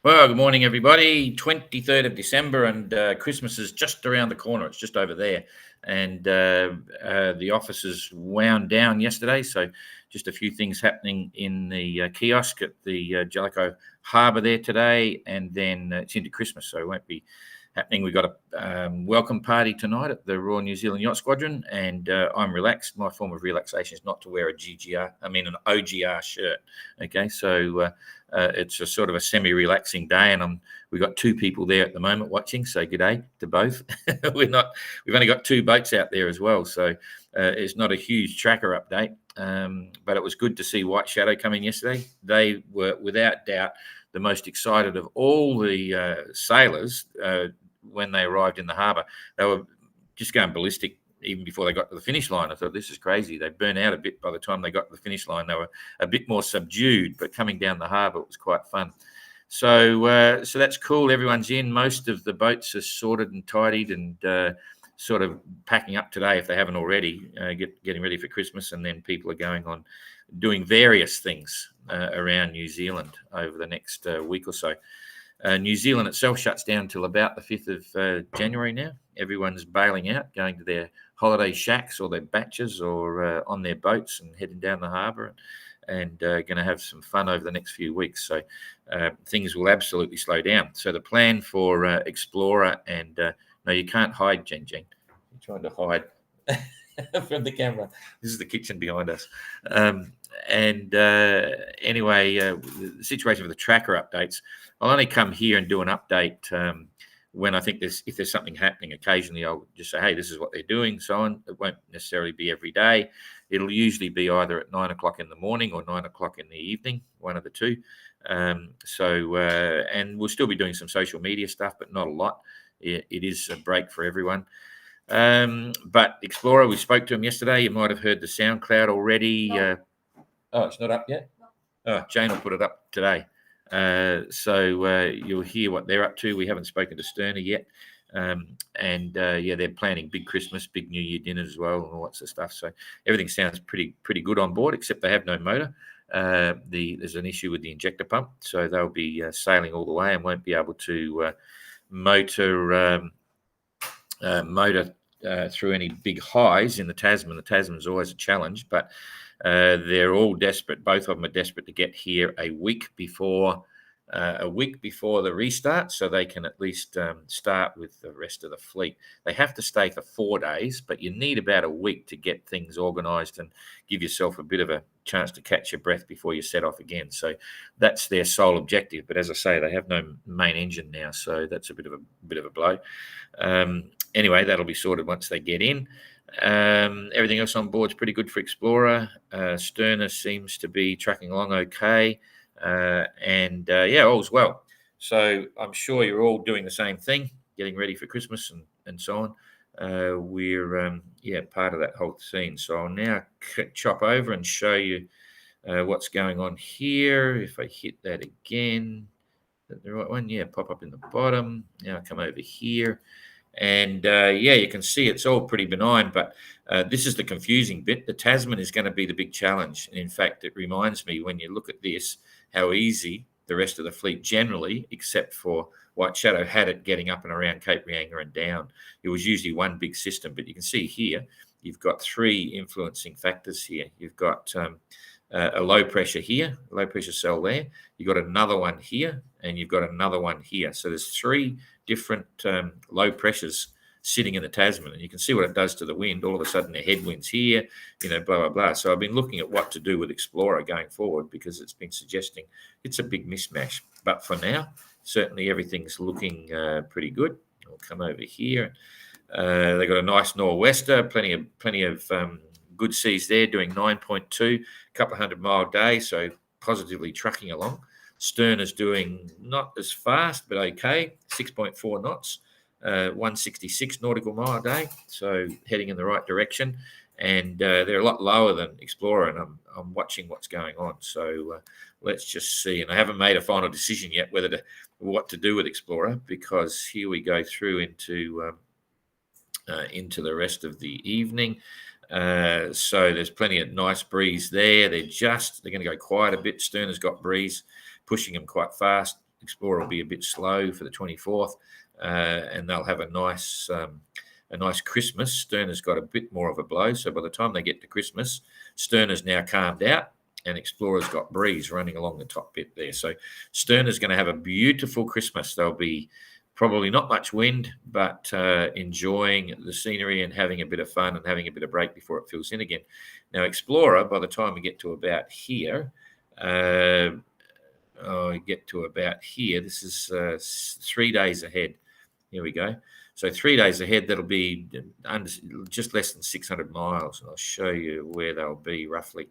Well, good morning, everybody. 23rd of December, and Christmas is just around the corner. It's just over there. And the offices wound down yesterday. So, just a few things happening in the kiosk at the Jellicoe Harbour there today. And then it's into Christmas, so it won't be happening. We've got a welcome party tonight at the Royal New Zealand Yacht Squadron. And I'm relaxed. My form of relaxation is not to wear an OGR shirt. Okay, so. It's a sort of a semi-relaxing day, and we've got two people there at the moment watching. So good day to both. We've only got two boats out there as well, so it's not a huge tracker update. But it was good to see White Shadow come in yesterday. They were without doubt the most excited of all the sailors when they arrived in the harbour. They were just going ballistic even before they got to the finish line. I thought, this is crazy. They burnt out a bit by the time they got to the finish line. They were a bit more subdued, but coming down the harbour, it was quite fun. So that's cool. Everyone's in. Most of the boats are sorted and tidied and sort of packing up today if they haven't already, getting ready for Christmas. And then people are going on doing various things around New Zealand over the next week or so. New Zealand itself shuts down till about the 5th of January now. Everyone's bailing out, going to their holiday shacks or their batches or on their boats and heading down the harbour and going to have some fun over the next few weeks. So things will absolutely slow down. So the plan for Explorer and no, you can't hide, Jen. You're trying to hide from the camera. This is the kitchen behind us. Anyway, the situation with the tracker updates, I'll only come here and do an update when I think if there's something happening. Occasionally, I'll just say, hey, this is what they're doing, so on. It won't necessarily be every day. It'll usually be either at 9 o'clock in the morning or 9 o'clock in the evening, one of the two. And we'll still be doing some social media stuff, but not a lot. It is a break for everyone. But Explorer, we spoke to him yesterday. You might have heard the SoundCloud already. Oh, it's not up yet? Oh, Jane will put it up today. So you'll hear what they're up to. We haven't spoken to Sterner yet. They're planning big Christmas, big New Year dinners as well, and all sorts of stuff. So everything sounds pretty good on board, except they have no motor. There's an issue with the injector pump, so they'll be sailing all the way and won't be able to motor through any big highs in the Tasman. The Tasman's always a challenge, but they're all desperate. Both of them are desperate to get here a week before the restart, so they can at least start with the rest of the fleet. They have to stay for 4 days, but you need about a week to get things organised and give yourself a bit of a chance to catch your breath before you set off again. So that's their sole objective. But as I say, they have no main engine now, so that's a bit of a blow. Anyway, that'll be sorted once they get in. Everything else on board is pretty good for Explorer. Sterner seems to be tracking along okay. All's well. So I'm sure you're all doing the same thing, getting ready for Christmas and so on. We're part of that whole scene. So I'll now chop over and show you what's going on here. If I hit that again, is that the right one? Yeah, pop up in the bottom. Now I come over here. And you can see it's all pretty benign, but this is the confusing bit. The Tasman is going to be the big challenge. And in fact, it reminds me, when you look at this, how easy the rest of the fleet generally, except for White Shadow, had it getting up and around Cape Reinga and down. It was usually one big system, but you can see here, you've got three influencing factors here. You've got a low pressure here, a low pressure cell there. You've got another one here, and you've got another one here. So there's three different low pressures sitting in the Tasman, and you can see what it does to the wind. All of a sudden, the headwinds here, blah, blah, blah. So I've been looking at what to do with Explorer going forward, because it's been suggesting it's a big mismatch. But for now, certainly everything's looking pretty good. I'll come over here. They've got a nice nor'wester, plenty of good seas there, doing 9.2, a couple of 100-mile day, so positively trucking along. Stern is doing not as fast, but okay, 6.4 knots, 166 nautical mile a day, so heading in the right direction. And they're a lot lower than Explorer, and I'm watching what's going on. So let's just see. And I haven't made a final decision yet what to do with Explorer, because here we go through into the rest of the evening. So there's plenty of nice breeze there. They're going to go quiet a bit. Stern has got breeze, pushing them quite fast. Explorer will be a bit slow for the 24th, and they'll have a nice Christmas. Stern has got a bit more of a blow, so by the time they get to Christmas, Stern has now calmed out, and Explorer's got breeze running along the top bit there. So Stern is going to have a beautiful Christmas. There'll be probably not much wind, but enjoying the scenery and having a bit of fun and having a bit of break before it fills in again. Now, Explorer, by the time we get to about here, this is 3 days ahead. Here we go. So 3 days ahead, that'll be just less than 600 miles. And I'll show you where they'll be roughly.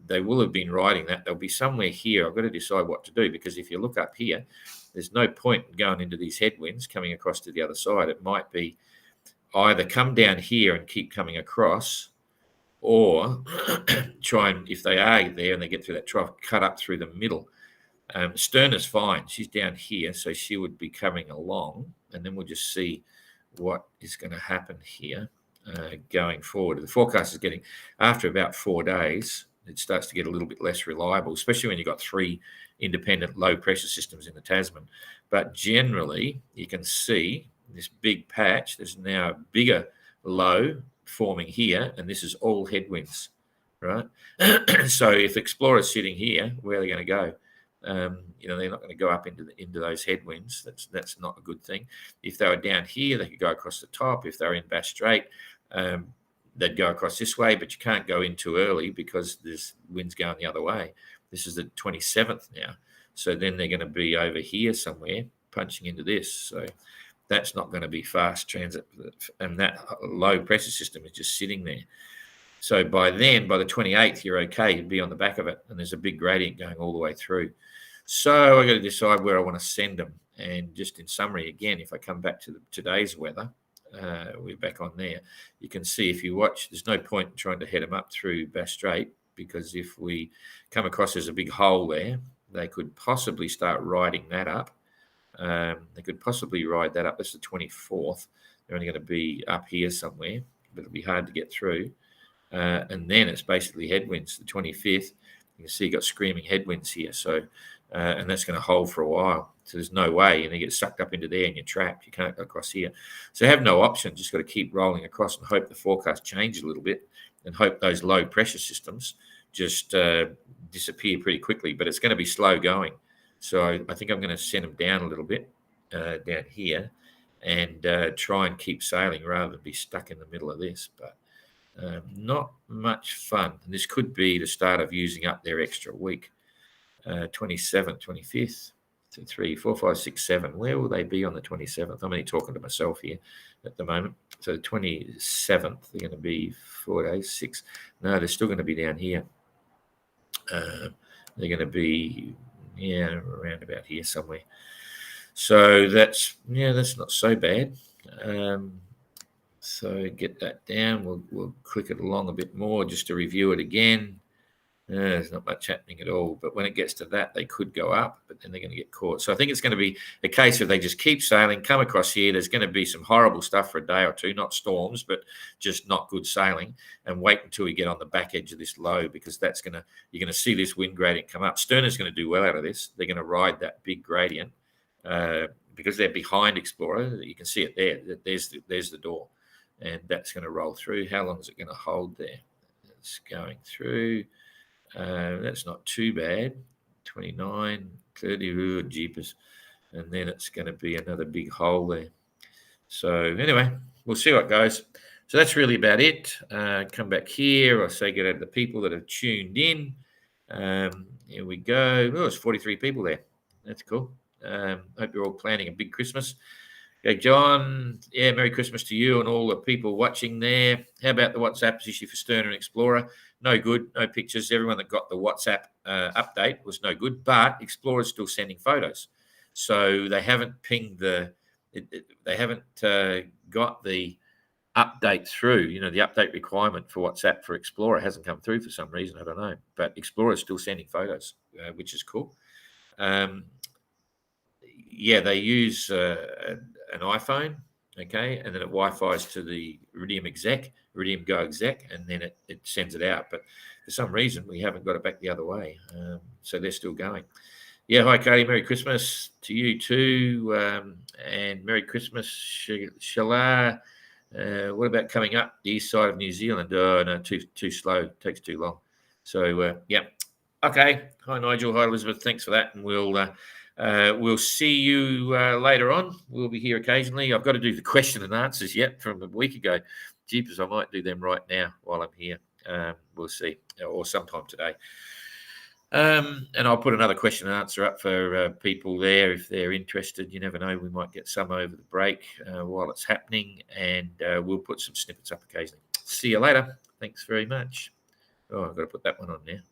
They will have been riding that. They'll be somewhere here. I've got to decide what to do, because if you look up here, there's no point going into these headwinds coming across to the other side. It might be either come down here and keep coming across, or try and, if they are there and they get through that trough, cut up through the middle. Stern is fine. She's down here, so she would be coming along, and then we'll just see what is going to happen here going forward. The forecast is getting, after about 4 days, it starts to get a little bit less reliable, especially when you've got 3 independent low pressure systems in the Tasman. But generally, you can see this big patch. There's now a bigger low forming here, and this is all headwinds, right? So if Explorer's sitting here, where are they going to go? They're not going to go up into those headwinds. That's not a good thing. If they were down here, they could go across the top. If they're in Bass Strait, they'd go across this way, but you can't go in too early because there's winds going the other way. This is the 27th now. So then they're going to be over here somewhere, punching into this. So that's not going to be fast transit. And that low pressure system is just sitting there. So by the 28th, you're okay. You'd be on the back of it. And there's a big gradient going all the way through. So I got to decide where I want to send them. And just in summary, again, if I come back to today's weather, we're back on there. You can see, if you watch, there's no point in trying to head them up through Bass Strait, because if we come across there's a big hole there, they could possibly start riding that up. They could possibly ride that up. That's the 24th. They're only going to be up here somewhere, but it'll be hard to get through. And then it's basically headwinds. The 25th, you can see you've got screaming headwinds here. So, and that's going to hold for a while. So there's no way, and you get sucked up into there and you're trapped. You can't go across here. So you have no option. Just got to keep rolling across and hope the forecast changes a little bit, and hope those low pressure systems just disappear pretty quickly. But it's going to be slow going. So I think I'm going to send them down a little bit down here, and try and keep sailing rather than be stuck in the middle of this. But not much fun. And this could be the start of using up their extra week. 27th, 25th, 2, 3, 4, 5, 6, 7. Where will they be on the 27th? I'm only talking to myself here at the moment. So the 27th, they're going to be 4 days, 6. No, they're still going to be down here. They're going to be, around about here somewhere. So that's not so bad. So get that down. We'll click it along a bit more just to review it again. There's not much happening at all. But when it gets to that, they could go up, but then they're going to get caught. So I think it's going to be a case of they just keep sailing, come across here. There's going to be some horrible stuff for a day or two, not storms, but just not good sailing, and wait until we get on the back edge of this low, because you're going to see this wind gradient come up. Stern is going to do well out of this. They're going to ride that big gradient because they're behind Explorer. You can see it there. There's the door, and that's going to roll through. How long is it going to hold there? It's going through. That's not too bad. 29, 30, ooh, jeepers. And then it's going to be another big hole there. So anyway, we'll see what goes. So that's really about it. Come back here. I say good day to the people that have tuned in. Here we go. Oh, there's 43 people there. That's cool. Hope you're all planning a big Christmas. Okay, John, Merry Christmas to you and all the people watching there. How about the WhatsApp issue for Stern and Explorer? No good, no pictures. Everyone that got the WhatsApp update was no good, but Explorer's still sending photos. So they haven't pinged they haven't got the update through. The update requirement for WhatsApp for Explorer hasn't come through for some reason. I don't know, but Explorer's still sending photos, which is cool. They use an iPhone, okay, and then it Wi-Fi's to the Iridium Go exec, and then it sends it out. But for some reason, we haven't got it back the other way, so they're still going. Yeah, hi, Katie. Merry Christmas to you too, and Merry Christmas, Shala. What about coming up the east side of New Zealand? Oh, no, too slow. Takes too long. So, yeah. Okay. Hi, Nigel. Hi, Elizabeth. Thanks for that. And we'll see you later on. We'll be here occasionally. I've got to do the question and answers yet from a week ago. Jeepers, I might do them right now while I'm here. We'll see, or sometime today. And I'll put another question and answer up for people there if they're interested. You never know, we might get some over the break while it's happening, and we'll put some snippets up occasionally. See you later. Thanks very much. Oh, I've got to put that one on there.